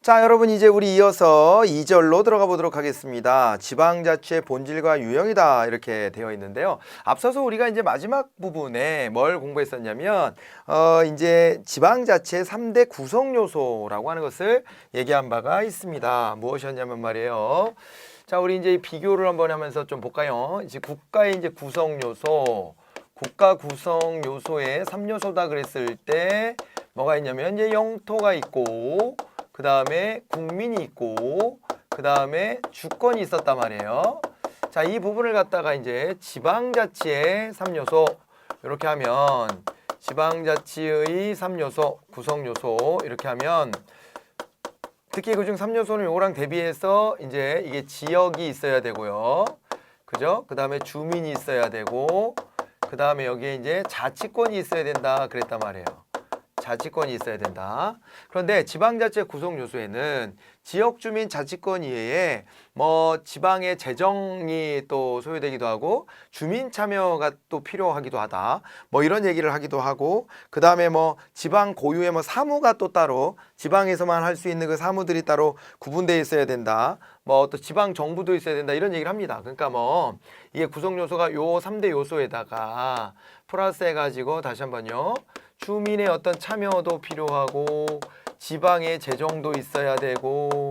자, 여러분 이제 우리 이어서 2절로 들어가 보도록 하겠습니다. 지방자치의 본질과 유형이다 이렇게 되어 있는데요. 앞서서 우리가 이제 마지막 부분에 뭘 공부했었냐면 이제 지방자치의 3대 구성 요소라고 하는 것을 얘기한 바가 있습니다. 무엇이었냐면 말이에요. 자, 우리 이제 비교를 한번 하면서 좀 볼까요? 이제 국가의 이제 구성 요소, 국가 구성 요소의 3요소다 그랬을 때 뭐가 있냐면 이제 영토가 있고 그 다음에 국민이 있고 그 다음에 주권이 있었단 말이에요. 자, 이 부분을 갖다가 이제 지방자치의 3요소 이렇게 하면 지방자치의 3요소 구성요소 이렇게 하면 특히 그중 3요소는 요거랑 대비해서 이제 이게 지역이 있어야 되고요. 그죠? 그 다음에 주민이 있어야 되고 그 다음에 여기에 이제 자치권이 있어야 된다 그랬단 말이에요. 자치권이 있어야 된다. 그런데 지방자치 구성 요소에는 지역주민 자치권 이외에 뭐 지방의 재정이 또 소요되기도 하고 주민 참여가 또 필요하기도 하다. 뭐 이런 얘기를 하기도 하고 그 다음에 뭐 지방 고유의 뭐 사무가 또 따로 지방에서만 할 수 있는 그 사무들이 따로 구분되어 있어야 된다. 뭐 또 지방 정부도 있어야 된다. 이런 얘기를 합니다. 그러니까 뭐 이게 구성 요소가 요 3대 요소에다가 플러스 해가지고 다시 한번요. 주민의 어떤 참여도 필요하고 지방의 재정도 있어야 되고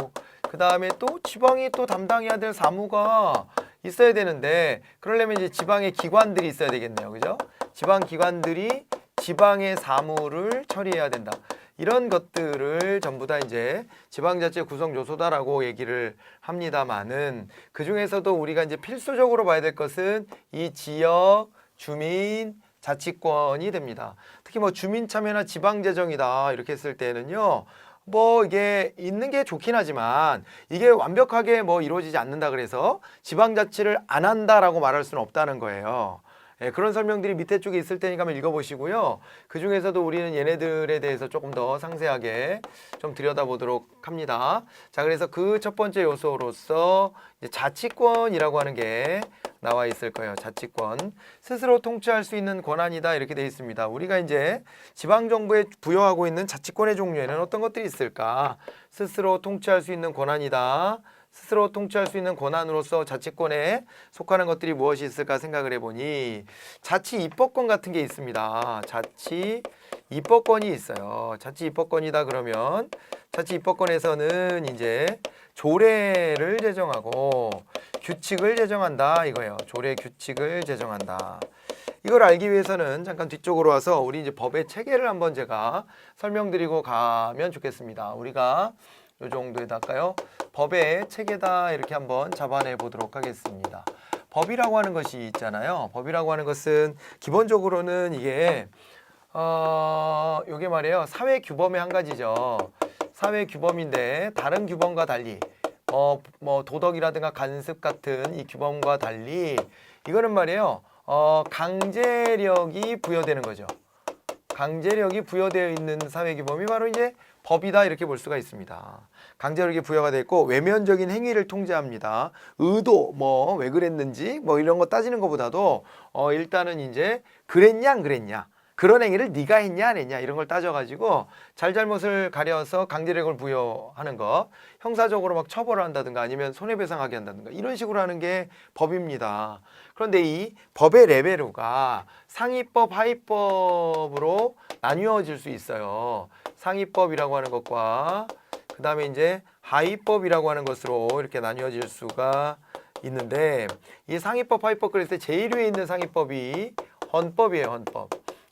그 다음에 또 지방이 또 담당해야 될 사무가 있어야 되는데 그러려면 이제 지방의 기관들이 있어야 되겠네요. 그죠? 지방 기관들이 지방의 사무를 처리해야 된다. 이런 것들을 전부 다 이제 지방자치 구성 요소다라고 얘기를 합니다만은 그 중에서도 우리가 이제 필수적으로 봐야 될 것은 이 지역, 주민, 자치권이 됩니다. 특히 뭐 주민 참여나 지방 재정이다 이렇게 했을 때는요. 뭐 이게 있는 게 좋긴 하지만 이게 완벽하게 뭐 이루어지지 않는다 그래서 지방자치를 안 한다라고 말할 수는 없다는 거예요. 예, 그런 설명들이 밑에 쪽에 있을 테니까 한번 읽어보시고요. 그 중에서도 우리는 얘네들에 대해서 조금 더 상세하게 좀 들여다보도록 합니다. 자, 그래서 그 첫 번째 요소로서 이제 자치권이라고 하는 게 나와 있을 거예요. 자치권. 스스로 통치할 수 있는 권한이다 이렇게 되어 있습니다. 우리가 이제 지방정부에 부여하고 있는 자치권의 종류에는 어떤 것들이 있을까? 스스로 통치할 수 있는 권한이다. 스스로 통치할 수 있는 권한으로서 자치권에 속하는 것들이 무엇이 있을까 생각을 해보니 자치 입법권 같은 게 있습니다. 자치 입법권이 있어요. 자치 입법권이다 그러면 자치 입법권에서는 이제 조례를 제정하고 규칙을 제정한다 이거예요. 조례 규칙을 제정한다. 이걸 알기 위해서는 잠깐 뒤쪽으로 와서 우리 이제 법의 체계를 한번 제가 설명드리고 가면 좋겠습니다. 우리가 이 정도에다가요. 법의 체계다 이렇게 한번 잡아내 보도록 하겠습니다. 법이라고 하는 것이 있잖아요. 법이라고 하는 것은 기본적으로는 이게 요게 말이에요. 사회 규범의 한 가지죠. 사회 규범인데 다른 규범과 달리 뭐 도덕이라든가 간습 같은 이 규범과 달리 이거는 말이에요. 강제력이 부여되는 거죠. 강제력이 부여되어 있는 사회 규범이 바로 이제 법이다 이렇게 볼 수가 있습니다. 강제력이 부여가 되어 있고 외면적인 행위를 통제합니다. 의도 뭐 왜 그랬는지 뭐 이런 거 따지는 것보다도 일단은 이제 그랬냐 안 그랬냐 그런 행위를 네가 했냐 안 했냐 이런 걸 따져가지고 잘잘못을 가려서 강제력을 부여하는 것 형사적으로 막 처벌을 한다든가 아니면 손해배상하게 한다든가 이런 식으로 하는 게 법입니다. 그런데 이 법의 레벨로가 상위법 하위법으로 나뉘어질 수 있어요. 상위법이라고 하는 것과 그 다음에 이제 하위법이라고 하는 것으로 이렇게 나뉘어질 수가 있는데 이 상위법 하위법 그랬을 때 제일 위에 있는 상위법이 헌법이에요.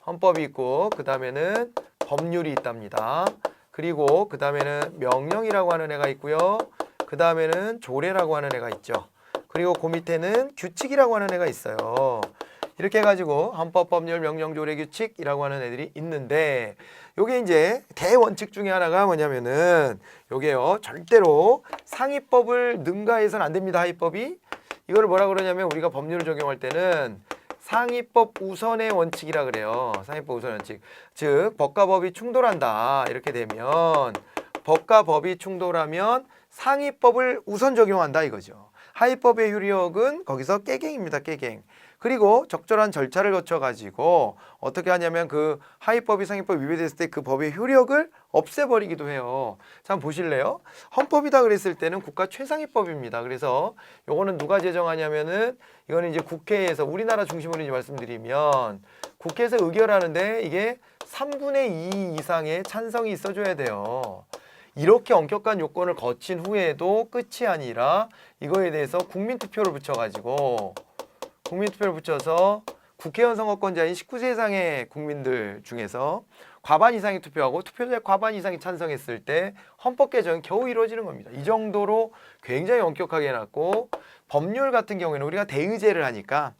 헌법이 있고 그 다음에는 법률이 있답니다. 그리고 그 다음에는 명령이라고 하는 애가 있고요. 그 다음에는 조례라고 하는 애가 있죠. 그리고 그 밑에는 규칙이라고 하는 애가 있어요. 이렇게 해가지고 헌법, 법률, 명령, 조례, 규칙이라고 하는 애들이 있는데 요게 이제 대원칙 중에 하나가 뭐냐면은 요게요. 절대로 상위법을 능가해서는 안 됩니다. 하위법이. 이거를 뭐라 그러냐면 우리가 법률을 적용할 때는 상위법 우선의 원칙이라 그래요. 상위법 우선 원칙. 즉 법과 법이 충돌한다. 이렇게 되면 법과 법이 충돌하면 상위법을 우선 적용한다 이거죠. 하위법의 효력은 거기서 깨갱입니다. 깨갱. 그리고 적절한 절차를 거쳐 가지고 어떻게 하냐면 그 하위법이 상위법 위배됐을 때 그 법의 효력을 없애버리기도 해요. 자, 한번 보실래요? 헌법이다 그랬을 때는 국가 최상위법입니다. 그래서 요거는 누가 제정하냐면은 이거는 이제 국회에서 우리나라 중심으로 이제 말씀드리면 국회에서 의결하는데 이게 3분의 2 이상의 찬성이 있어줘야 돼요. 이렇게 엄격한 요건을 거친 후에도 끝이 아니라 이거에 대해서 국민투표를 붙여가지고 국민투표를 붙여서 국회의원 선거권자인 19세 이상의 국민들 중에서 과반 이상이 투표하고 투표자의 과반 이상이 찬성했을 때 헌법 개정이 겨우 이루어지는 겁니다. 이 정도로 굉장히 엄격하게 해놨고 법률 같은 경우에는 우리가 대의제를 하니까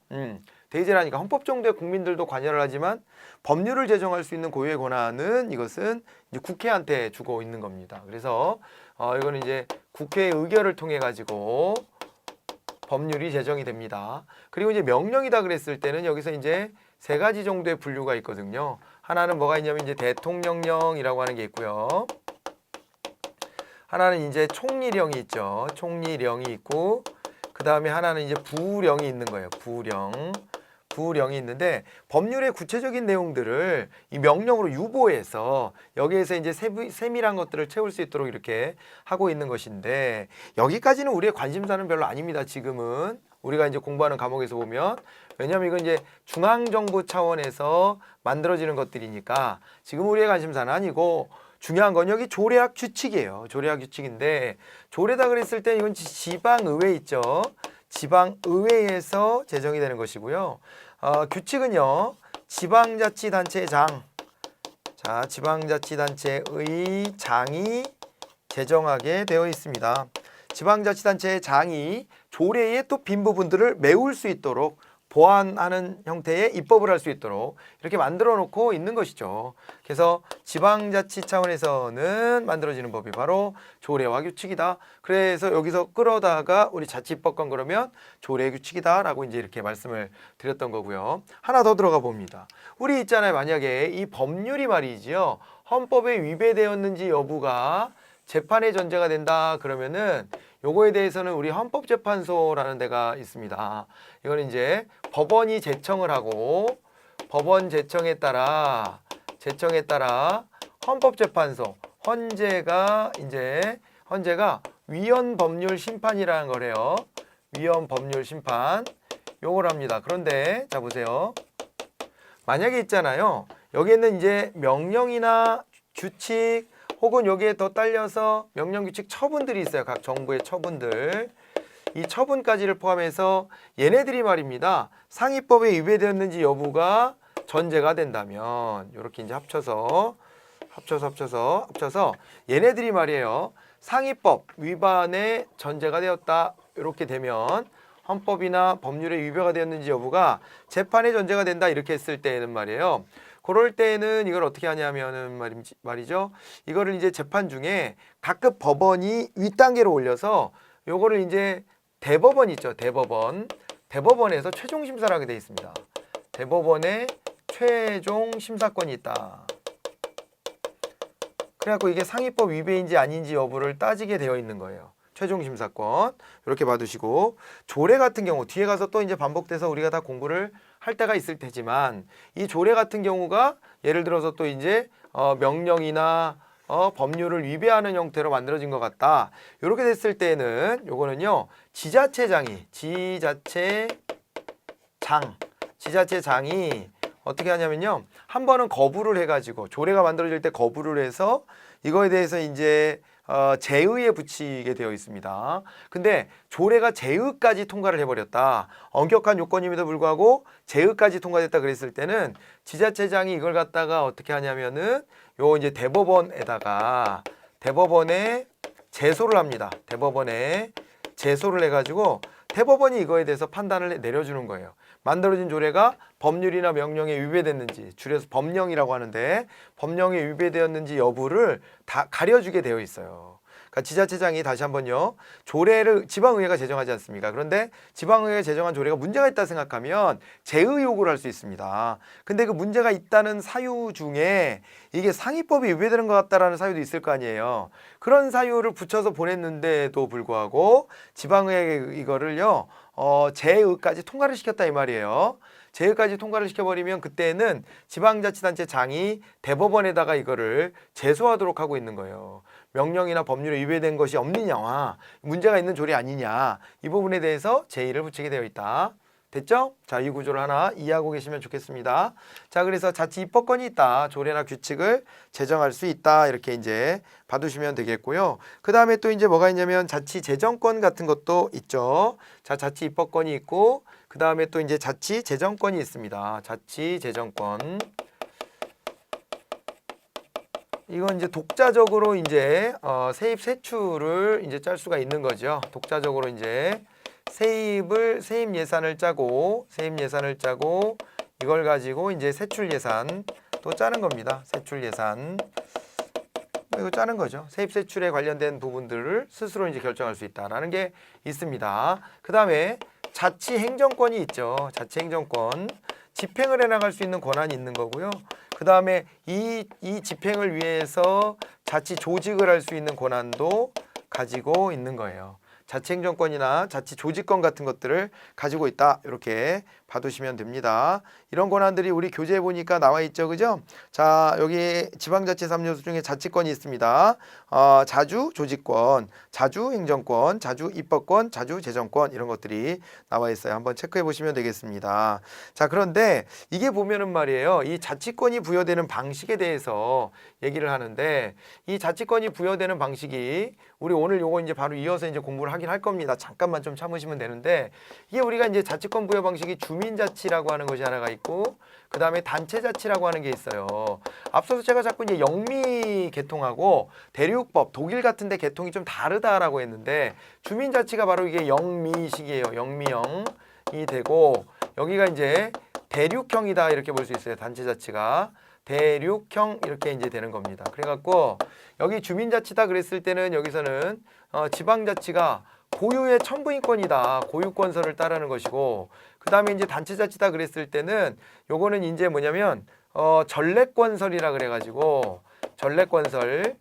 헌법 정도의 국민들도 관여를 하지만 법률을 제정할 수 있는 고유의 권한은 이것은 이제 국회한테 주고 있는 겁니다. 그래서 이거는 이제 국회의 의결을 통해 가지고 법률이 제정이 됩니다. 그리고 이제 명령이다 그랬을 때는 여기서 이제 세 가지 정도의 분류가 있거든요. 하나는 뭐가 있냐면 이제 대통령령이라고 하는 게 있고요. 하나는 이제 총리령이 있죠. 총리령이 있고 그 다음에 하나는 이제 부령이 있는 거예요. 부령이 있는데 법률의 구체적인 내용들을 이 명령으로 유보해서 여기에서 이제 세밀한 것들을 채울 수 있도록 이렇게 하고 있는 것인데 여기까지는 우리의 관심사는 별로 아닙니다. 지금은 우리가 이제 공부하는 과목에서 보면 왜냐하면 이건 이제 중앙정부 차원에서 만들어지는 것들이니까 지금 우리의 관심사는 아니고 중요한 건 여기 조례학 규칙이에요. 조례학 규칙인데 조례다 그랬을 때 이건 지방의회 있죠. 지방의회에서 제정이 되는 것이고요. 규칙은요. 지방자치단체장, 자 지방자치단체의 장이 제정하게 되어 있습니다. 지방자치단체의 장이 조례의 또 빈 부분들을 메울 수 있도록 보완하는 형태의 입법을 할 수 있도록 이렇게 만들어 놓고 있는 것이죠. 그래서 지방자치 차원에서는 만들어지는 법이 바로 조례와 규칙이다. 그래서 여기서 끌어다가 우리 자치법관 그러면 조례 규칙이다 라고 이제 이렇게 말씀을 드렸던 거고요. 하나 더 들어가 봅니다. 우리 있잖아요. 만약에 이 법률이 말이지요. 헌법에 위배되었는지 여부가 재판의 전제가 된다 그러면은 요거에 대해서는 우리 헌법재판소라는 데가 있습니다. 이거는 이제 법원이 제청을 하고 법원 제청에 따라 헌법재판소 헌재가 위헌법률 심판이라는 거래요. 위헌법률 심판 요걸 합니다. 그런데 자 보세요. 만약에 있잖아요. 여기에는 이제 명령이나 규칙 혹은 여기에 더 딸려서 명령규칙 처분들이 있어요. 각 정부의 처분들. 이 처분까지를 포함해서 얘네들이 말입니다. 상위법에 위배되었는지 여부가 전제가 된다면 이렇게 이제 합쳐서 얘네들이 말이에요. 상위법 위반의 전제가 되었다. 이렇게 되면 헌법이나 법률에 위배가 되었는지 여부가 재판의 전제가 된다. 이렇게 했을 때에는 말이에요. 그럴 때는 이걸 어떻게 하냐면은 말이죠. 이거를 이제 재판 중에 각급 법원이 윗단계로 올려서 요거를 이제 대법원 있죠. 대법원에서 최종 심사를 하게 돼 있습니다. 대법원에 최종 심사권이 있다. 그래갖고 이게 상위법 위배인지 아닌지 여부를 따지게 되어 있는 거예요. 최종 심사권 이렇게 받으시고 조례 같은 경우 뒤에 가서 또 이제 반복돼서 우리가 다 공부를 할 때가 있을 테지만 이 조례 같은 경우가 예를 들어서 또 이제 명령이나 법률을 위배하는 형태로 만들어진 것 같다. 이렇게 됐을 때는 요거는요 지자체장이 어떻게 하냐면요 한 번은 거부를 해가지고 조례가 만들어질 때 거부를 해서 이거에 대해서 이제 제의에 붙이게 되어 있습니다. 근데 조례가 제의까지 통과를 해버렸다. 엄격한 요건임에도 불구하고 제의까지 통과됐다 그랬을 때는 지자체장이 이걸 갖다가 어떻게 하냐면은 요 이제 대법원에 제소를 합니다. 대법원에 제소를 해가지고 대법원이 이거에 대해서 판단을 내려주는 거예요. 만들어진 조례가 법률이나 명령에 위배됐는지 줄여서 법령이라고 하는데 법령에 위배되었는지 여부를 다 가려주게 되어 있어요. 그러니까 지자체장이 다시 한번요, 조례를 지방의회가 제정하지 않습니까? 그런데 지방의회가 제정한 조례가 문제가 있다 생각하면 제의 요구를 할 수 있습니다. 근데 그 문제가 있다는 사유 중에 이게 상위법이 위배되는 것 같다라는 사유도 있을 거 아니에요. 그런 사유를 붙여서 보냈는데도 불구하고 지방의회가 이거를요 제의까지 통과를 시켰다 이 말이에요. 제의까지 통과를 시켜버리면 그때는 지방자치단체장이 대법원에다가 이거를 제소하도록 하고 있는 거예요. 명령이나 법률에 위배된 것이 없느냐, 문제가 있는 조례 아니냐, 이 부분에 대해서 제의를 붙이게 되어 있다. 됐죠? 자, 이 구조를 하나 이해하고 계시면 좋겠습니다. 자, 그래서 자치 입법권이 있다. 조례나 규칙을 제정할 수 있다. 이렇게 이제 봐두시면 되겠고요. 그 다음에 또 이제 뭐가 있냐면 자치 재정권 같은 것도 있죠. 자, 자치 입법권이 있고, 그 다음에 또 이제 자치 재정권이 있습니다. 자치 재정권. 이건 이제 독자적으로 이제 세입 세출을 이제 짤 수가 있는 거죠. 독자적으로 이제 세입 예산을 짜고 이걸 가지고 이제 세출 예산 또 짜는 겁니다. 세출 예산. 이거 짜는 거죠. 세입 세출에 관련된 부분들을 스스로 이제 결정할 수 있다라는 게 있습니다. 그다음에 자치 행정권이 있죠. 자치 행정권. 집행을 해 나갈 수 있는 권한이 있는 거고요. 그 다음에 이 집행을 위해서 자치 조직을 할 수 있는 권한도 가지고 있는 거예요. 자치행정권이나 자치조직권 같은 것들을 가지고 있다. 이렇게 봐두시면 됩니다. 이런 권한들이 우리 교재에 보니까 나와 있죠. 그죠? 자, 여기 지방자치 3요소 중에 자치권이 있습니다. 자주조직권, 자주행정권, 자주입법권, 자주재정권 이런 것들이 나와 있어요. 한번 체크해 보시면 되겠습니다. 자, 그런데 이게 보면은 말이에요. 이 자치권이 부여되는 방식에 대해서 얘기를 하는데, 이 자치권이 부여되는 방식이 우리 오늘 요거 이제 바로 이어서 이제 공부를 하긴 할 겁니다. 잠깐만 좀 참으시면 되는데, 이게 우리가 이제 자치권 부여 방식이 주민자치라고 하는 것이 하나가 있고, 그 다음에 단체자치라고 하는 게 있어요. 앞서서 제가 자꾸 이제 영미 계통하고 대륙법, 독일 같은 데 계통이 좀 다르다라고 했는데, 주민자치가 바로 이게 영미식이에요. 영미형이 되고, 여기가 이제 대륙형이다 이렇게 볼 수 있어요. 단체자치가. 대륙형 이렇게 이제 되는 겁니다. 그래갖고 여기 주민자치다 그랬을 때는 여기서는 지방자치가 고유의 천부인권이다. 고유권서를 따르는 것이고, 그 다음에 이제 단체자치다 그랬을 때는 요거는 이제 뭐냐면 전례권설이라 그래가지고 전례권설,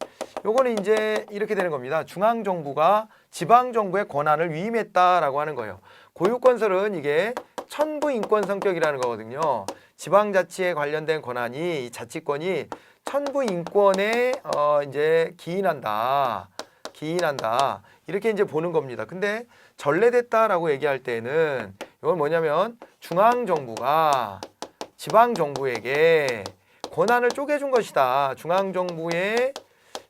요거는 이제 이렇게 되는 겁니다. 중앙정부가 지방정부의 권한을 위임했다라고 하는 거예요. 고유권설은 이게 천부인권 성격이라는 거거든요. 지방자치에 관련된 권한이, 이 자치권이 천부인권에 이제 기인한다 이렇게 이제 보는 겁니다. 근데 전례됐다라고 얘기할 때는 이건 뭐냐면 중앙정부가 지방정부에게 권한을 쪼개준 것이다. 중앙정부의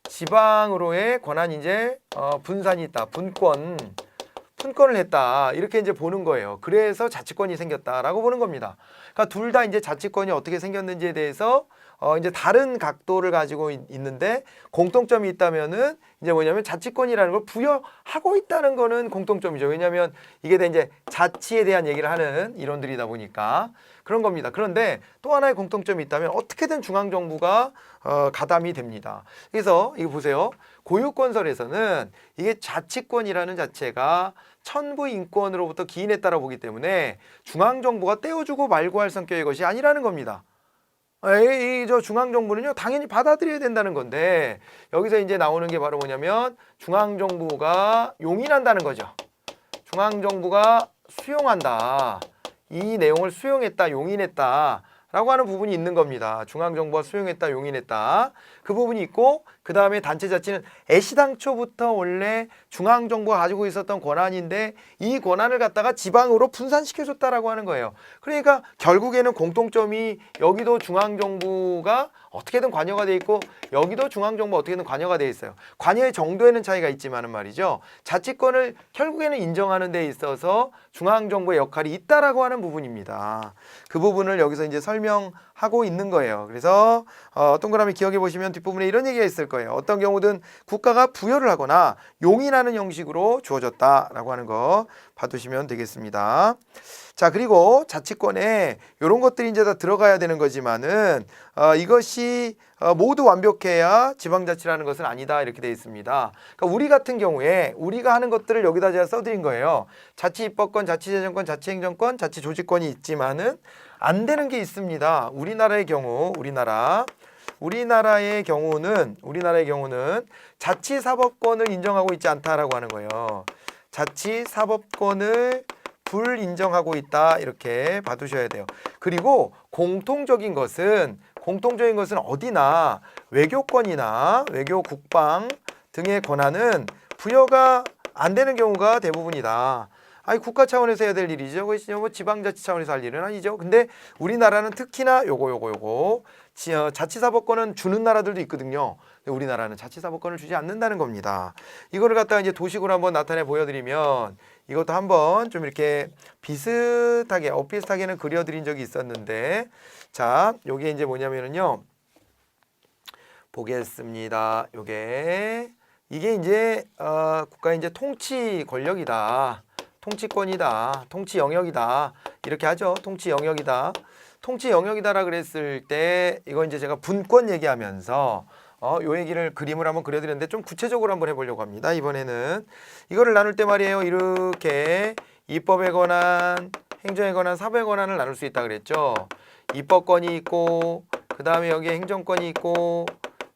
지방으로의 권한이 이제 분산이 있다. 분권을 했다. 이렇게 이제 보는 거예요. 그래서 자치권이 생겼다라고 보는 겁니다. 그러니까 둘 다 이제 자치권이 어떻게 생겼는지에 대해서 이제 다른 각도를 가지고 있는데, 공통점이 있다면은 이제 뭐냐면 자치권이라는 걸 부여하고 있다는 거는 공통점이죠. 왜냐하면 이게 다 이제 자치에 대한 얘기를 하는 이론들이다 보니까 그런 겁니다. 그런데 또 하나의 공통점이 있다면 어떻게든 중앙정부가 가담이 됩니다. 그래서 이거 보세요. 고유권설에서는 이게 자치권이라는 자체가 천부인권으로부터 기인했다라고 보기 때문에 중앙정부가 떼어주고 말고 할 성격의 것이 아니라는 겁니다. 저 중앙정부는요 당연히 받아들여야 된다는 건데, 여기서 이제 나오는 게 바로 뭐냐면 중앙정부가 용인한다는 거죠. 중앙정부가 수용한다. 이 내용을 수용했다, 용인했다 라고 하는 부분이 있는 겁니다. 중앙정부가 수용했다, 용인했다. 그 부분이 있고, 그 다음에 단체자치는 애시당초부터 원래 중앙정부가 가지고 있었던 권한인데 이 권한을 갖다가 지방으로 분산시켜줬다라고 하는 거예요. 그러니까 결국에는 공통점이 여기도 중앙정부가 어떻게든 관여가 돼 있고 여기도 중앙정부가 어떻게든 관여가 돼 있어요. 관여의 정도에는 차이가 있지만은 말이죠. 자치권을 결국에는 인정하는 데 있어서 중앙정부의 역할이 있다라고 하는 부분입니다. 그 부분을 여기서 이제 설명하고 있는 거예요. 그래서 동그라미 기억해 보시면 뒷부분에 이런 얘기가 있을 거예요. 어떤 경우든 국가가 부여를 하거나 용인하는 형식으로 주어졌다라고 하는 거 봐두시면 되겠습니다. 자, 그리고 자치권에 이런 것들이 이제 다 들어가야 되는 거지만은 이것이 모두 완벽해야 지방자치라는 것은 아니다 이렇게 되어 있습니다. 그러니까 우리 같은 경우에 우리가 하는 것들을 여기다 제가 써드린 거예요. 자치입법권, 자치재정권, 자치행정권, 자치조직권이 있지만은 안 되는 게 있습니다. 우리나라의 경우, 우리나라의 경우는 자치사법권을 인정하고 있지 않다라고 하는 거예요. 자치사법권을 불인정하고 있다 이렇게 봐두셔야 돼요. 그리고 공통적인 것은 어디나 외교권이나 외교 국방 등의 권한은 부여가 안 되는 경우가 대부분이다. 아니 국가 차원에서 해야 될 일이죠. 그것이 뭐 지방자치 차원에서 할 일은 아니죠. 근데 우리나라는 특히나 요거 자치사법권은 주는 나라들도 있거든요. 근데 우리나라는 자치사법권을 주지 않는다는 겁니다. 이거를 갖다가 이제 도식으로 한번 나타내 보여드리면 이것도 한번 좀 이렇게 비슷하게 엇비슷하게는 그려드린 적이 있었는데 자, 요게 이제 뭐냐면은요. 보겠습니다. 이게 이제 국가의 이제 통치 권력이다. 통치권이다. 통치 영역이다. 이렇게 하죠. 통치 영역이다. 통치 영역이다라 그랬을 때 이거 이제 제가 분권 얘기하면서 요 얘기를 그림을 한번 그려드렸는데 좀 구체적으로 한번 해보려고 합니다. 이번에는 이거를 나눌 때 말이에요. 이렇게 입법의 권한, 행정의 권한, 사법의 권한을 나눌 수 있다 그랬죠. 입법권이 있고 그 다음에 여기에 행정권이 있고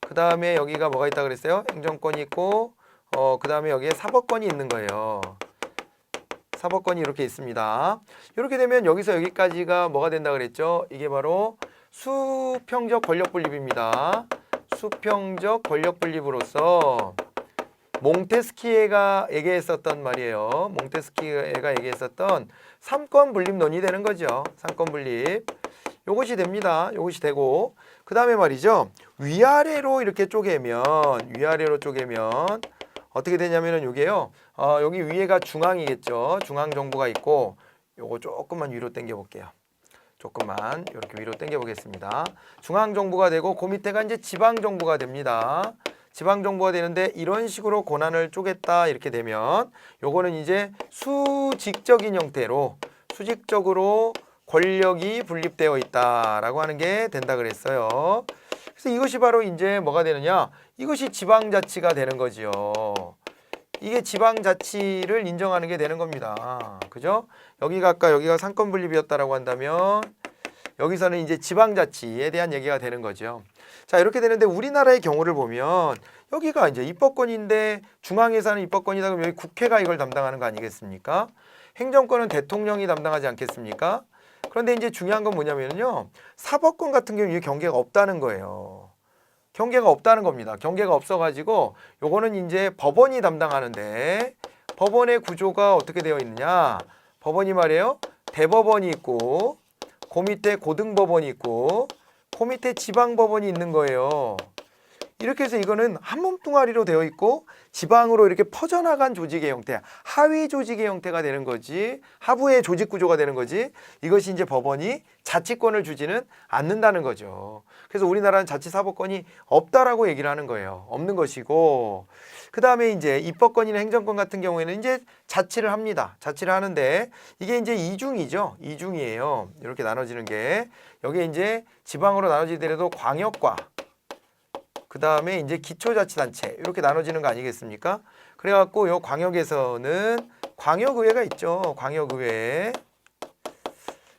그 다음에 여기가 뭐가 있다 그랬어요? 행정권이 있고 그 다음에 여기에 사법권이 있는 거예요. 사법권이 이렇게 있습니다. 이렇게 되면 여기서 여기까지가 뭐가 된다 그랬죠? 이게 바로 수평적 권력 분립입니다. 수평적 권력 분립으로서 몽테스키에가 얘기했었던 말이에요. 몽테스키에가 얘기했었던 삼권 분립론이 되는 거죠. 삼권 분립. 요것이 됩니다. 요것이 되고 그 다음에 말이죠. 위아래로 쪼개면 어떻게 되냐면은 요게요. 여기 위에가 중앙이겠죠. 중앙 정부가 있고 요거 조금만 위로 당겨 볼게요. 조금만 이렇게 위로 당겨 보겠습니다. 중앙 정부가 되고 그 밑에가 이제 지방 정부가 됩니다. 지방 정부가 되는데 이런 식으로 권한을 쪼갰다 이렇게 되면 요거는 이제 수직적인 형태로 수직적으로 권력이 분립되어 있다라고 하는 게 된다 그랬어요. 그래서 이것이 바로 이제 뭐가 되느냐? 이것이 지방자치가 되는 거지요. 이게 지방자치를 인정하는 게 되는 겁니다. 그죠? 아까 여기가 상권 분립이었다라고 한다면 여기서는 이제 지방자치에 대한 얘기가 되는 거죠. 자, 이렇게 되는데 우리나라의 경우를 보면 여기가 이제 입법권인데 중앙에서 하는 입법권이다 그러면 여기 국회가 이걸 담당하는 거 아니겠습니까? 행정권은 대통령이 담당하지 않겠습니까? 그런데 이제 중요한 건 뭐냐면요. 사법권 같은 경우는 경계가 없다는 거예요. 경계가 없다는 겁니다. 경계가 없어가지고 요거는 이제 법원이 담당하는데 법원의 구조가 어떻게 되어 있느냐. 법원이 말이에요. 대법원이 있고 그 밑에 고등법원이 있고 그 밑에 지방법원이 있는 거예요. 이렇게 해서 이거는 한 몸뚱아리로 되어 있고 지방으로 이렇게 퍼져나간 조직의 형태, 하위 조직의 형태가 되는 거지, 하부의 조직 구조가 되는 거지. 이것이 이제 법원이 자치권을 주지는 않는다는 거죠. 그래서 우리나라는 자치사법권이 없다라고 얘기를 하는 거예요. 없는 것이고, 그 다음에 이제 입법권이나 행정권 같은 경우에는 이제 자치를 합니다. 자치를 하는데 이게 이제 이중이죠. 이중이에요. 이렇게 나눠지는 게 여기에 이제 지방으로 나눠지더라도 광역과 그 다음에 이제 기초자치단체 이렇게 나눠지는 거 아니겠습니까? 그래갖고 요 광역에서는 광역의회가 있죠. 광역의회.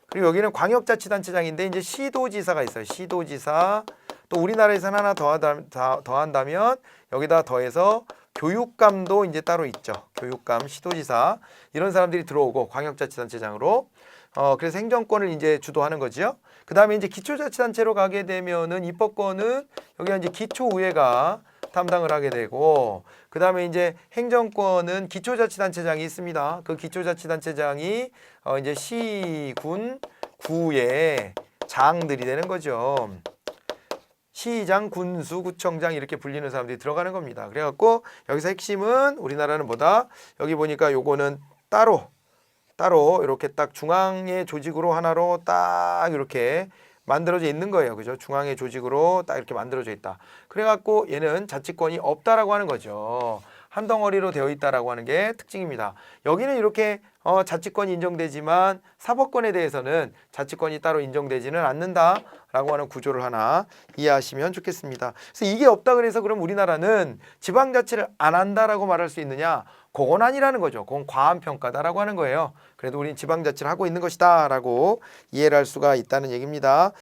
그리고 여기는 광역자치단체장인데 이제 시도지사가 있어요. 시도지사. 또 우리나라에서는 하나 더한다면 여기다 더해서 교육감도 이제 따로 있죠. 교육감, 시도지사 이런 사람들이 들어오고 광역자치단체장으로 그래서 행정권을 이제 주도하는 거죠. 그 다음에 이제 기초자치단체로 가게 되면은 입법권은 여기가 이제 기초의회가 담당을 하게 되고 그 다음에 이제 행정권은 기초자치단체장이 있습니다. 그 기초자치단체장이 이제 시, 군, 구의 장들이 되는 거죠. 시장, 군수, 구청장 이렇게 불리는 사람들이 들어가는 겁니다. 그래갖고 여기서 핵심은 우리나라는 뭐다? 여기 보니까 요거는 따로 이렇게 딱 중앙의 조직으로 하나로 딱 이렇게 만들어져 있는 거예요. 그죠? 중앙의 조직으로 딱 이렇게 만들어져 있다. 그래갖고 얘는 자치권이 없다라고 하는 거죠. 한 덩어리로 되어 있다라고 하는 게 특징입니다. 여기는 이렇게 자치권이 인정되지만 사법권에 대해서는 자치권이 따로 인정되지는 않는다라고 하는 구조를 하나 이해하시면 좋겠습니다. 그래서 이게 없다 그래서 그럼 우리나라는 지방자치를 안 한다라고 말할 수 있느냐? 그건 아니라는 거죠. 그건 과한평가다라고 하는 거예요. 그래도 우린 지방자치를 하고 있는 것이다라고 이해를 할 수가 있다는 얘기입니다.